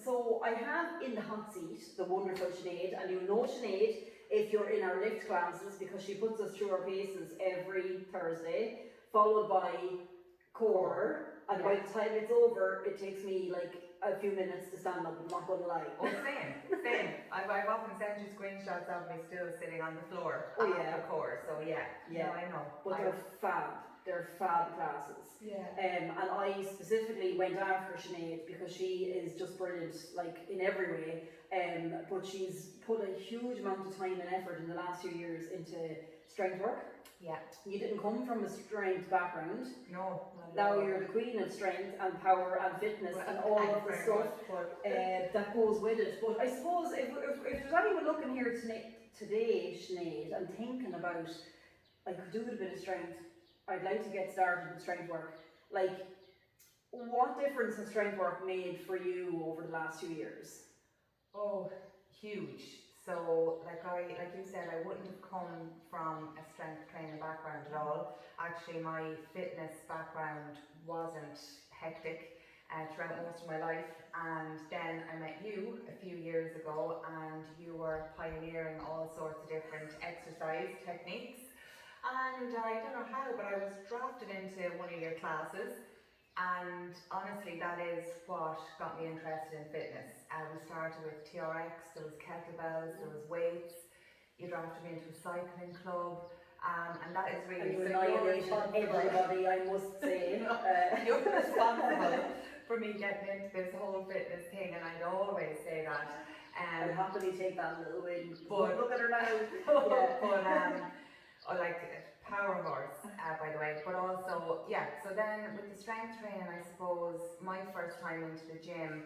So I have in the hot seat the wonderful Sínead, and you know Sínead if you're in our lift classes because she puts us through our paces every Thursday, followed by core, and by the time it's over, it takes me like a few minutes to stand up, I'm not going to lie. Oh, same. I've often sent you screenshots of me still sitting on the floor after core, so yeah, I know. But they're fab classes. Yeah. And I specifically went after Sínead because she is just brilliant, like in every way. But she's put a huge amount of time and effort in the last few years into strength work. Yeah. You didn't come from a strength background. No. Now you're the queen of strength and power and fitness and all of the stuff that goes with it. But I suppose if there's anyone looking here today, Sínead, and thinking about, I could do with a bit of strength, I'd like to get started with strength work. Like, what difference has strength work made for you over the last 2 years? Oh, huge. So, like you said, I wouldn't have come from a strength training background at all. Actually, my fitness background wasn't hectic throughout most of my life. And then I met you a few years ago, and you were pioneering all sorts of different exercise techniques. And I don't know how, but I was drafted into one of your classes. And honestly, that is what got me interested in fitness. We started with HYROX, there was kettlebells, there was weights. You drafted me into a cycling club, and that is really... And you annihilated everybody, I must say. You're responsible for me getting into this whole fitness thing, and I'd always say that. I'll happily take that little win. But look at her now. Or like power horse, by the way, but also, so then with the strength training, I suppose my first time into the gym,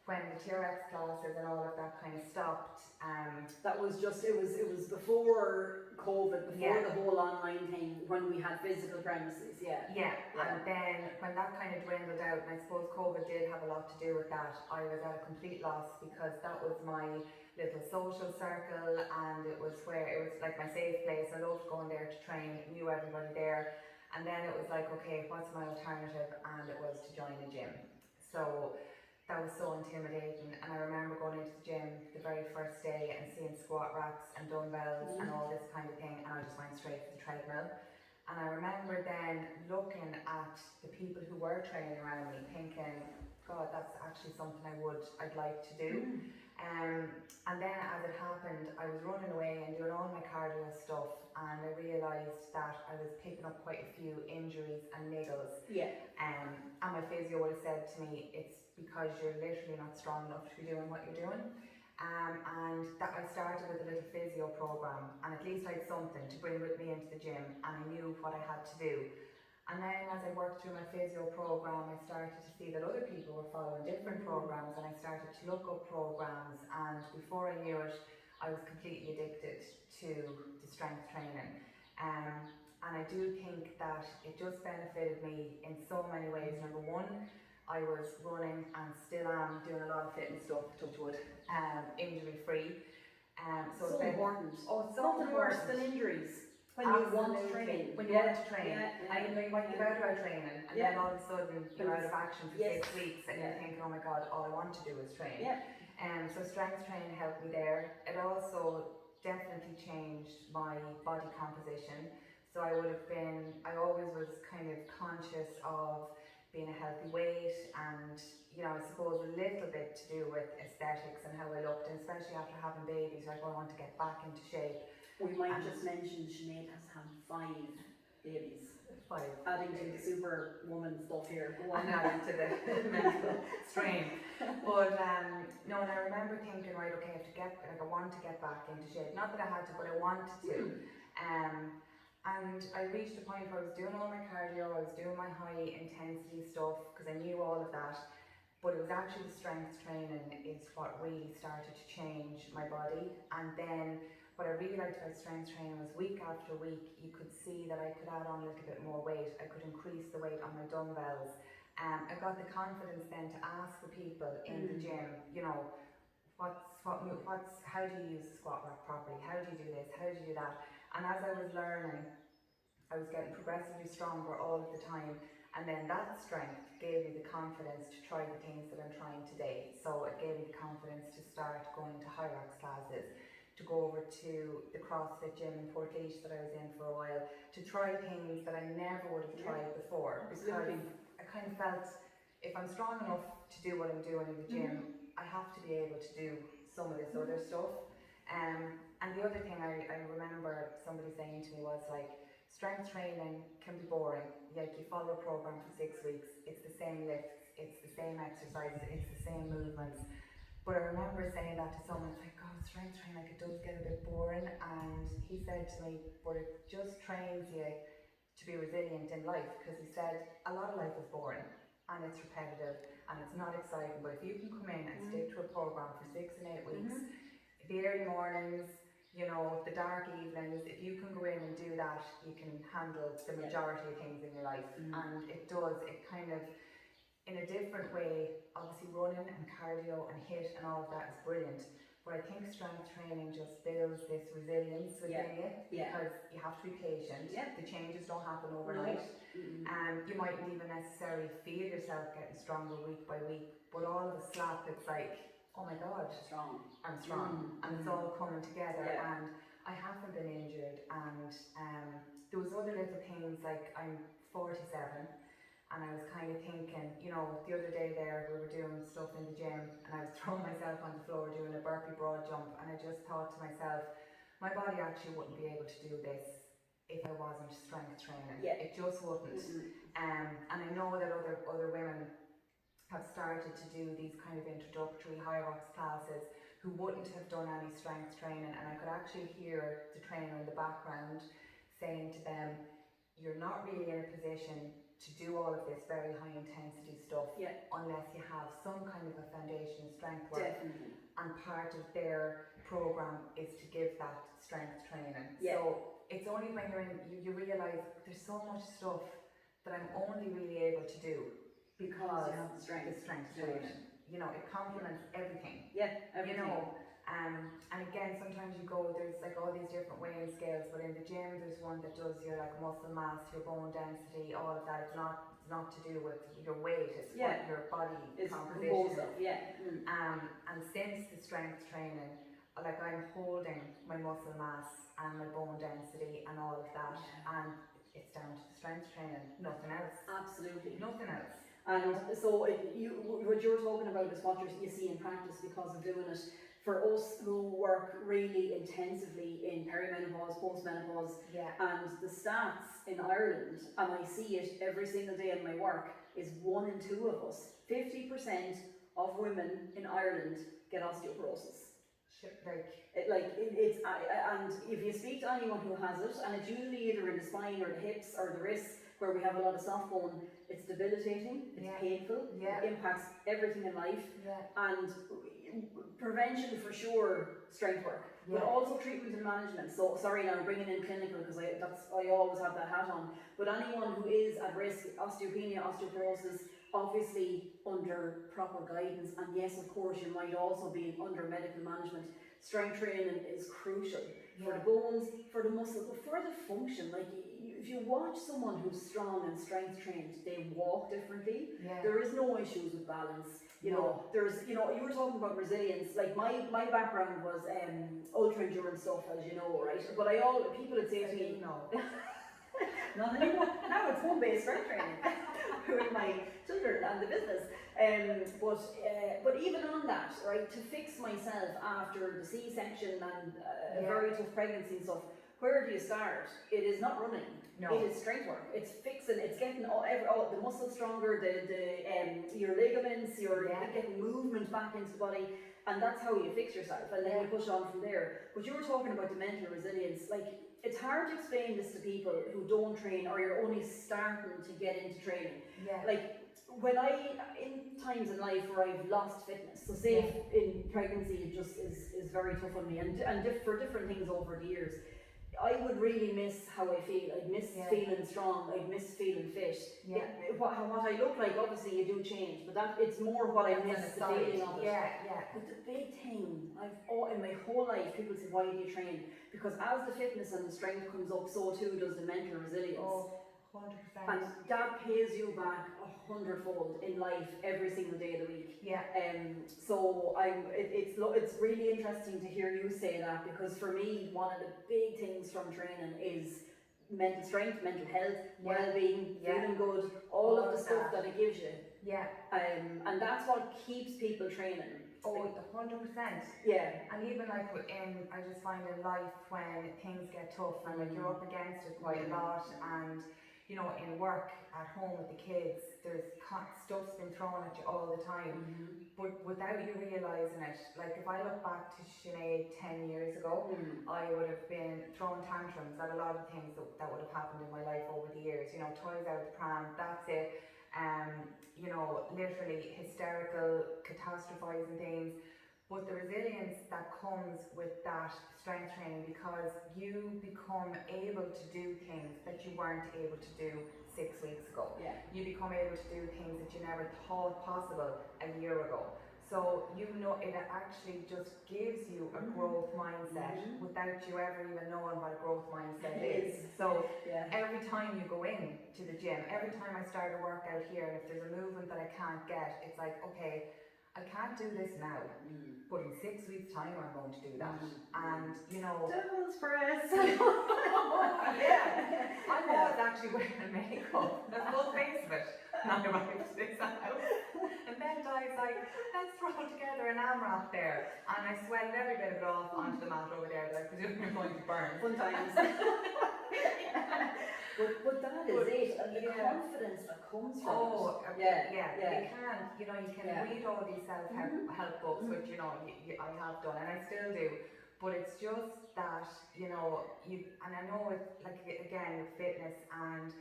when the HYROX classes and all of that kind of stopped. That was just, it was before COVID, before the whole online thing, when we had physical premises, and then when that kind of dwindled out, and I suppose COVID did have a lot to do with that, I was at a complete loss because that was my little social circle, and it was like my safe place. I loved going there to train, knew everybody there, and then it was like, okay, what's my alternative? And it was to join a gym. So that was so intimidating, and I remember going into the gym the very first day and seeing squat racks and dumbbells and all this kind of thing, and I just went straight for the treadmill. And I remember then looking at the people who were training around me, thinking, God, that's actually something I'd like to do. And then as it happened, I was running away and doing all my cardio stuff, and I realised that I was picking up quite a few injuries and niggles. And my physio would have said to me, it's because you're literally not strong enough to be doing what you're doing. And that I started with a little physio program, and at least I had something to bring with me into the gym, and I knew what I had to do. And then as I worked through my physio program, I started to see that other people were following different programs, and I started to look up programs, and before I knew it, I was completely addicted to the strength training. And I do think that it just benefited me in so many ways. Number one, I was running and still am doing a lot of fitness stuff, touch wood, injury free. So it's important. Oh, it's so nothing important. worse than injuries. When you want to train. When you want to train. And you know, you might get out of training, and then all of a sudden you're out of action for 6 weeks, and you're thinking, oh my God, all I want to do is train. So strength training helped me there. It also definitely changed my body composition. So I always was kind of conscious of being a healthy weight, and I suppose a little bit to do with aesthetics and how I looked, and especially after having babies, like I want to get back into shape. We might just mention Sínead has had 5 babies. 5. Adding to the superwoman stuff here. Go on. Adding to the mental strain. But no, and I remember thinking, right, okay, I want to get back into shape. Not that I had to, but I wanted to. And I reached a point where I was doing all my cardio, I was doing my high intensity stuff, because I knew all of that. But it was actually the strength training is what really started to change my body. And then what I really liked about strength training was week after week, you could see that I could add on a little bit more weight. I could increase the weight on my dumbbells. I got the confidence then to ask the people in the gym, how do you use the squat rack properly? How do you do this? How do you do that? And as I was learning, I was getting progressively stronger all of the time, and then that strength gave me the confidence to try the things that I'm trying today. So it gave me the confidence to start going to HYROX classes, to go over to the CrossFit gym in Port that I was in for a while, to try things that I never would have tried before, because I kind of felt if I'm strong enough to do what I'm doing in the gym, I have to be able to do some of this other stuff. And the other thing I remember somebody saying to me was like, strength training can be boring. Like, you follow a program for 6 weeks, it's the same lifts, it's the same exercises, it's the same movements. But I remember saying that to someone, it's like, God, strength training, like, it does get a bit boring. And he said to me, but it just trains you to be resilient in life, because he said a lot of life is boring and it's repetitive and it's not exciting, but if you can come in and stick to a program for 6 and 8 weeks, the early mornings, you know, the dark evenings, if you can go in and do that, you can handle the majority of things in your life. And it does, it kind of, in a different way, obviously running and cardio and HIIT and all of that is brilliant, but I think strength training just builds this resilience within you, because you have to be patient. The changes don't happen overnight. You mightn't even necessarily feel yourself getting stronger week by week, but all of a slap it's like, oh my God, I'm strong, and it's all coming together. And I haven't been injured, and there was other little things, like I'm 47, and I was kind of thinking, you know, the other day there we were doing stuff in the gym and I was throwing myself on the floor doing a burpee broad jump, and I just thought to myself, my body actually wouldn't be able to do this if I wasn't strength training. It just wouldn't. And I know that other women have started to do these kind of introductory HYROX classes who wouldn't have done any strength training, and I could actually hear the trainer in the background saying to them, you're not really in a position to do all of this very high intensity stuff unless you have some kind of a foundation of strength work. And part of their program is to give that strength training. So it's only when you're in, you realise there's so much stuff that I'm only really able to do because you have the strength training. You know, it complements everything. Everything. You know, and again, sometimes you go, there's like all these different weighing scales, but in the gym there's one that does your like muscle mass, your bone density, all of that. It's not to do with your weight, it's what your body composition is. And since the strength training, like I'm holding my muscle mass and my bone density and all of that, and it's down to the strength training, nothing else. Absolutely. Nothing else. And so what you're talking about is what you see in practice because of doing it. For us who work really intensively in perimenopause, postmenopause, and the stats in Ireland, and I see it every single day in my work, is 1 in 2 of us. 50% of women in Ireland get osteoporosis. And if you speak to anyone who has it, and it's usually either in the spine or the hips or the wrists, where we have a lot of soft bone, it's debilitating, it's painful, it impacts everything in life, and prevention for sure, strength work, but also treatment and management. So sorry now, I'm bringing in clinical because I always have that hat on, but anyone who is at risk, osteopenia, osteoporosis, obviously under proper guidance, and yes, of course, you might also be under medical management. Strength training is crucial for the bones, for the muscle, but for the function. Like, if you watch someone who's strong and strength trained, they walk differently. There is no issues with balance. You know, there's, you know, you were talking about resilience. Like my background was ultra endurance stuff, as you know, right? But people would say to me, not anymore. Now it's home-based strength training with my children and the business. But even on that, right, to fix myself after the C-section and a very tough pregnancy and stuff, where do you start? It is not running. It is strength work. It's fixing. It's getting the muscles stronger, your ligaments, getting movement back into the body, and that's how you fix yourself. And then you push on from there. But you were talking about the mental resilience. Like, it's hard to explain this to people who don't train, or you're only starting to get into training. Like, when in times in life where I've lost fitness, so say in pregnancy, it just is very tough on me, and for different things over the years, I would really miss how I feel. I'd miss feeling strong, I'd miss feeling fit. what I look like, obviously you do change, but that it's more what I miss, the feeling of it. Yeah. But the big thing, in my whole life, people say, why do you train? Because as the fitness and the strength comes up, so too does the mental resilience. Oh, 100%. And that pays you back 100-fold in life every single day of the week. Yeah. So it's really interesting to hear you say that, because for me, one of the big things from training is mental strength, mental health, well-being, feeling good, all of the stuff that it gives you. Yeah. And that's what keeps people training. Oh, 100%. Yeah. And even like I just find in life when things get tough and like you're up against it quite a lot, and you know, in work, at home with the kids, there's stuff's been thrown at you all the time, but without you realising it. Like if I look back to Sinead 10 years ago, I would have been throwing tantrums at a lot of things that would have happened in my life over the years. You know, toys out the pram, that's it. You know, literally hysterical, catastrophising things. But the resilience that comes with that strength training, because you become able to do things that you weren't able to do 6 weeks ago. Yeah. You become able to do things that you never thought possible a year ago. So you know, it actually just gives you a growth mindset without you ever even knowing what a growth mindset is. So every time you go in to the gym, every time I start a workout here, and if there's a movement that I can't get, it's like, okay, I can't do this now, but in 6 weeks' time I'm going to do that. And you know, devil's press. I was actually wearing makeup, the full face of it, and I arrived to this house. And then Di's like, let's throw together an AMRAP there. And I sweated every bit of it off onto the mat over there that I presume you're going to burn. Sometimes. But that is it, and the confidence that comes from it. You can read all these self-help books, which you know I have done, and I still do. But it's just that, you know, and I know it's like, again, with fitness and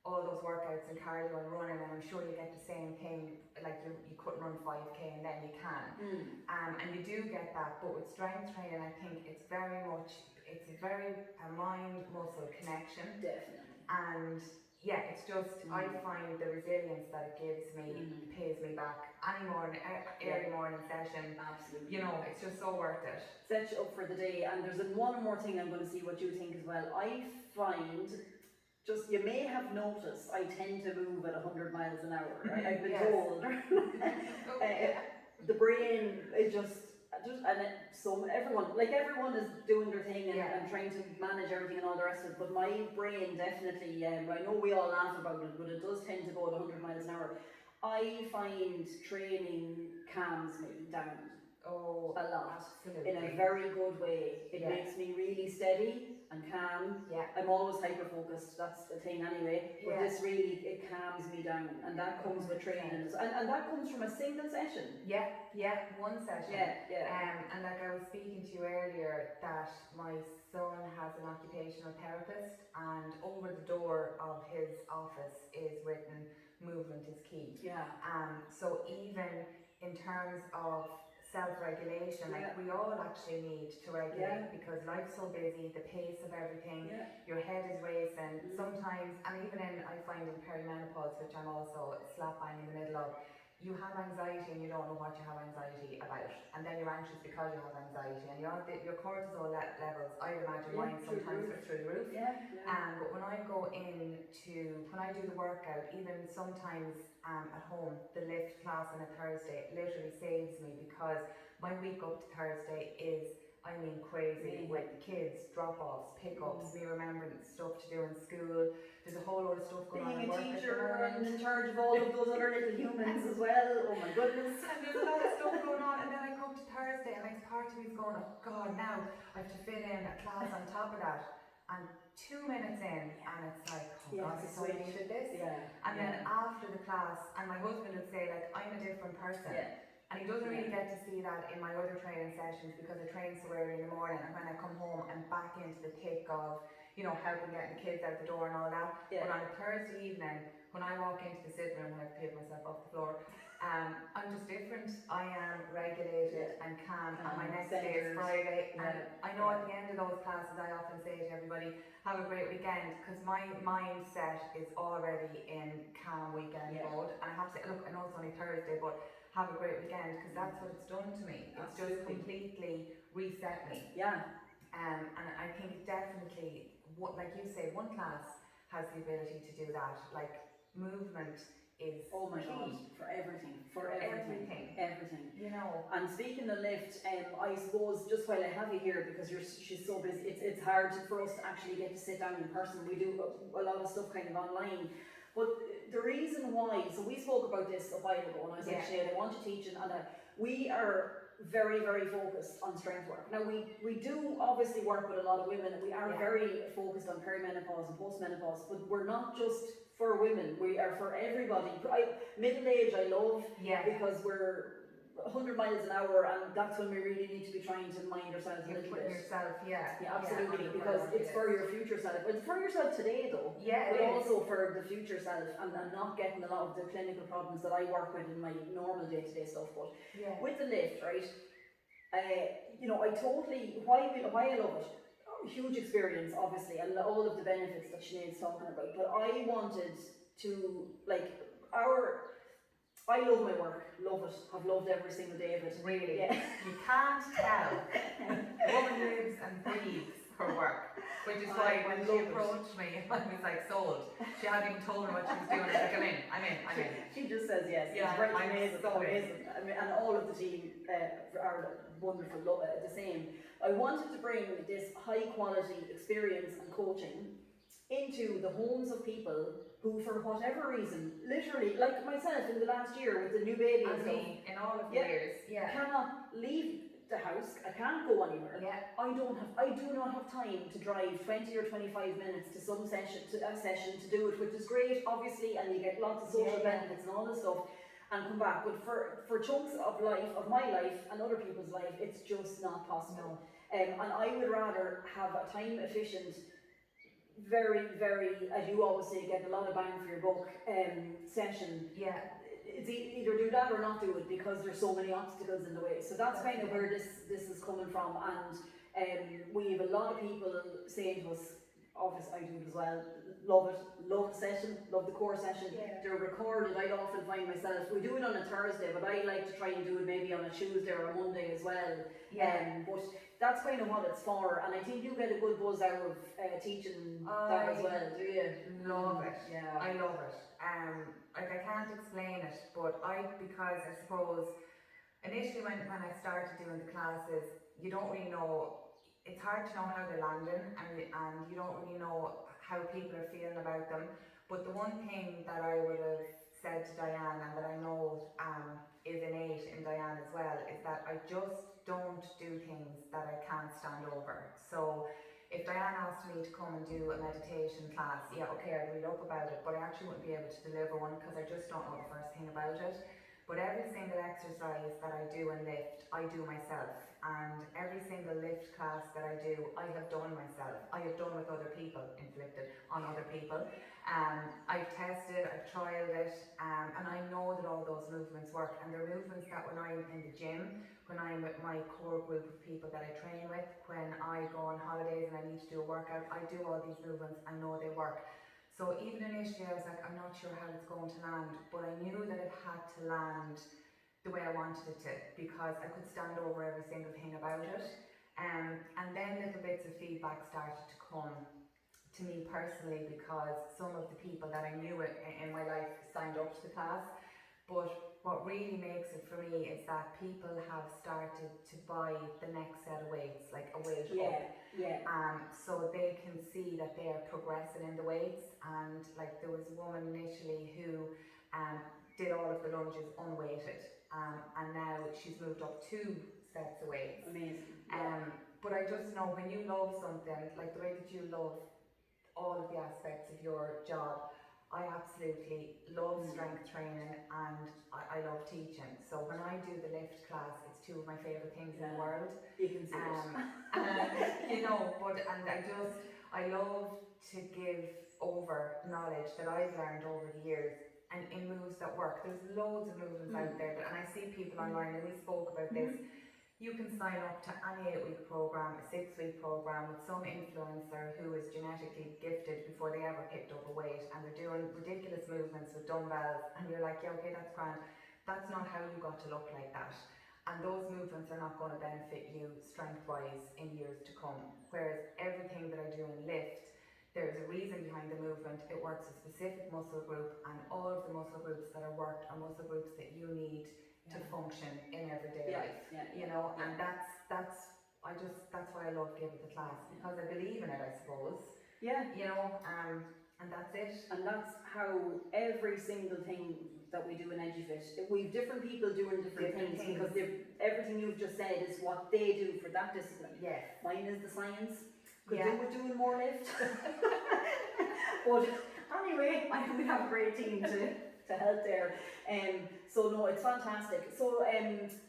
all those workouts and cardio and running, and I'm sure you get the same thing, like you couldn't run 5k and then you can. And you do get that, but with strength training, I think it's a very mind-muscle connection. Definitely. And yeah, it's just, I find the resilience that it gives me pays me back any morning, early morning session. Absolutely. You know, it's just so worth it. Set you up for the day. And there's one more thing I'm going to see what you think as well. I find, just, you may have noticed, I tend to move at 100 miles an hour. Right? I've been told. The brain, everyone is doing their thing and trying to manage everything and all the rest of it, but my brain definitely, I know we all laugh about it, but it does tend to go at 100 miles an hour. I find training calms me down a lot. Absolutely. In a very good way. It makes me really steady and calm. I'm always hyper focused, that's the thing anyway, but this really, it calms me down, and that comes with training, and that comes from a single session. One session. And like I was speaking to you earlier, that my son has an occupational therapist, and over the door of his office is written, movement is key. So even in terms of self-regulation, like we all actually need to regulate, because life's so busy, the pace of everything, your head is racing sometimes, and even I find in perimenopause, which I'm also slap bang in the middle of, you have anxiety and you don't know what you have anxiety about, and then you're anxious because you have anxiety, and your cortisol levels, I imagine mine sometimes are through the roof. But when I when I do the workout, even sometimes at home, the lift class on a Thursday literally saves me, because my week up to Thursday is, I mean, crazy with kids, drop-offs, pick-ups, me remembering stuff to do in school. There's a whole lot of stuff going on at work. Being a teacher and in charge of all of those other little humans as well, oh my goodness. And there's a lot of stuff going on, and then I come to Thursday and like part of me's going, oh God, now I have to fit in a class on top of that. And 2 minutes in, and it's like, oh God, so I needed this. And then after the class, and my husband would say, like, I'm a different person. And he doesn't really get to see that in my other training sessions, because I train so early in the morning, and when I come home, I'm back into the thick of, you know, helping getting the kids out the door and all that. But on a Thursday evening, when I walk into the sitting room, I have to pick myself off the floor, I'm just different. I am regulated and calm, and my next day is centred. Friday. Yeah. And I know at the end of those classes, I often say to everybody, have a great weekend, because my mindset is already in calm weekend mode. And I have to say, look, I know it's only Thursday, but have a great weekend, because that's what it's done to me. It's just completely reset me. Yeah. And I think definitely, like you say, one class has the ability to do that. Like, movement is oh my key. God, for everything. You know. And speaking of lift, I suppose just while I have you here, because she's so busy, it's hard for us to actually get to sit down in person. We do a lot of stuff kind of online. But the reason why, so we spoke about this a while ago, and I was like, Sinead, I want you teaching, and we are very, very focused on strength work. Now we do obviously work with a lot of women, and we are very focused on perimenopause and postmenopause, but we're not just for women, we are for everybody. Middle age I love, because we're 100 miles an hour, and that's when we really need to be trying to mind ourselves a little bit. Yourself, absolutely, because it's for your future self. It's for yourself today though, but also for the future self, and not getting a lot of the clinical problems that I work with in my normal day-to-day stuff. But with the lift, right, you know, I totally, why I love it, huge experience obviously, and all of the benefits that Sinead's talking about, but I wanted to, like, I love my work, love it, have loved every single day of it. Really? You can't tell. The woman lives and breathes her work, which is why when she approached me, I was like sold. She hadn't even told me what she was doing. I was like, I'm in. She just says yes. Yeah, it's I'm amazing. so amazing. I mean, and all of the team are wonderful, the same. I wanted to bring this high quality experience and coaching into the homes of people who, for whatever reason, literally, like myself in the last year with the new baby and stuff, in all of the years, cannot leave the house. I can't go anywhere. I do not have time to drive 20 or 25 minutes to some session to do it, which is great, obviously, and you get lots of social benefits and all this stuff, and come back. But for chunks of life, of my life and other people's life, it's just not possible. And I would rather have a time efficient, very, very, as you always say, get a lot of bang for your buck session. It's either do that or not do it, because there's so many obstacles in the way. So that's kind of where this is coming from. And we have a lot of people saying to us, obviously I do it as well, love the session, love the core session. They're recorded. I often find myself, we do it on a Thursday, but I like to try and do it maybe on a Tuesday or a Monday as well. But that's kind of what it's for, and I think you get a good buzz out of teaching that as well, do you? Love it. I love it. Like, I can't explain it, but because I suppose initially when I started doing the classes, you don't really know, it's hard to know how they're landing, and you don't really know how people are feeling about them. But the one thing that I would have said to Diane, and that I know is innate in Diane as well, is that I just don't do things that I can't stand over. So if Diane asked me to come and do a meditation class, okay, I'd read up about it, but I actually wouldn't be able to deliver one because I just don't know the first thing about it. But every single exercise that I do in lift, I do myself. And every single lift class that I do, I have done myself. I have done with other people, inflicted on other people. I've tested, I've trialed it, and I know that all those movements work. And they're movements that when I'm in the gym, when I'm with my core group of people that I train with, when I go on holidays and I need to do a workout, I do all these movements, I know they work. So even initially I was like, I'm not sure how it's going to land, but I knew that it had to land the way I wanted it to, because I could stand over every single thing about it. And then little bits of feedback started to come to me personally, because some of the people that I knew in my life signed up to the class. But what really makes it for me is that people have started to buy the next set of weights, like a weight up. So they can see that they are progressing in the weights. And like, there was a woman initially who did all of the lunges unweighted, and now she's moved up 2 sets of weights. Amazing. But I just know when you love something, like the way that you love all of the aspects of your job, I absolutely love strength training, and I love teaching. So when I do the lift class, it's 2 of my favourite things in the world. You can see it. You know, I love to give over knowledge that I've learned over the years and in moves that work. There's loads of movements out there, and I see people online, and we spoke about this. You can sign up to any 8-week program, a 6-week program with some influencer who is genetically gifted before they ever picked up a weight, and they're doing ridiculous movements with dumbbells, and you're like, yeah, okay, that's grand. That's not how you got to look like that. And those movements are not going to benefit you strength-wise in years to come. Whereas everything that I do in lift, there's a reason behind the movement. It works a specific muscle group, and all of the muscle groups that are worked are muscle groups that you need to function in everyday life, you know, and that's why I love giving the class, because I believe in it, I suppose. Yeah. You know, and that's it. And that's how every single thing that we do in EduFIT, we've different people doing different things, because everything you've just said is what they do for that discipline. Yes. Mine is the science. Could do with doing more lift. But anyway, we have a great team to help there. So no, it's fantastic. So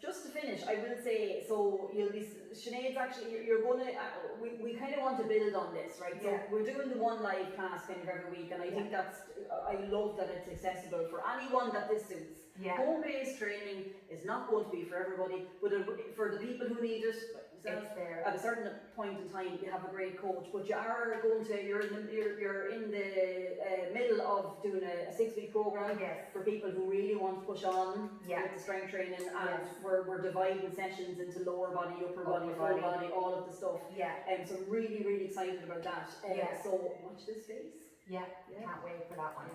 just to finish, I will say, so you'll be, Sinead's actually, you're going to, we kind of want to build on this, right? So we're doing the one live class kind of every week, and I think that's, I love that it's accessible for anyone that this suits. Home-based training is not going to be for everybody, but for the people who need it, at a certain point in time, you have a great coach, but you are going to, you're in the middle of doing a 6-week program for people who really want to push on with the strength training, and we're dividing sessions into lower body, upper body, full body, all of the stuff. So I'm really, really excited about that. So watch this space. Can't wait for that one.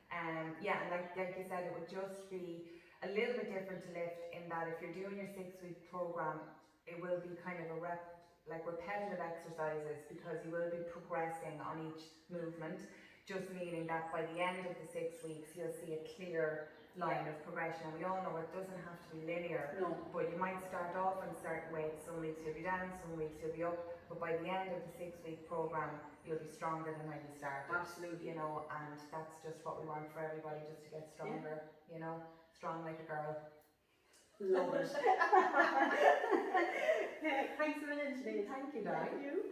And like you said, it would just be a little bit different to lift in that if you're doing your 6-week program, it will be kind of repetitive exercises, because you will be progressing on each movement, just meaning that by the end of the 6 weeks you'll see a clear line of progression. And we all know it doesn't have to be linear, but you might start off on certain weights, some weeks you'll be down, some weeks you'll be up, but by the end of the 6-week program you'll be stronger than when you started. Absolutely. You know, and that's just what we want for everybody, just to get stronger, you know, strong like a girl. Love it. Thanks a minute, Sinead. Thank you, Di. Thank you.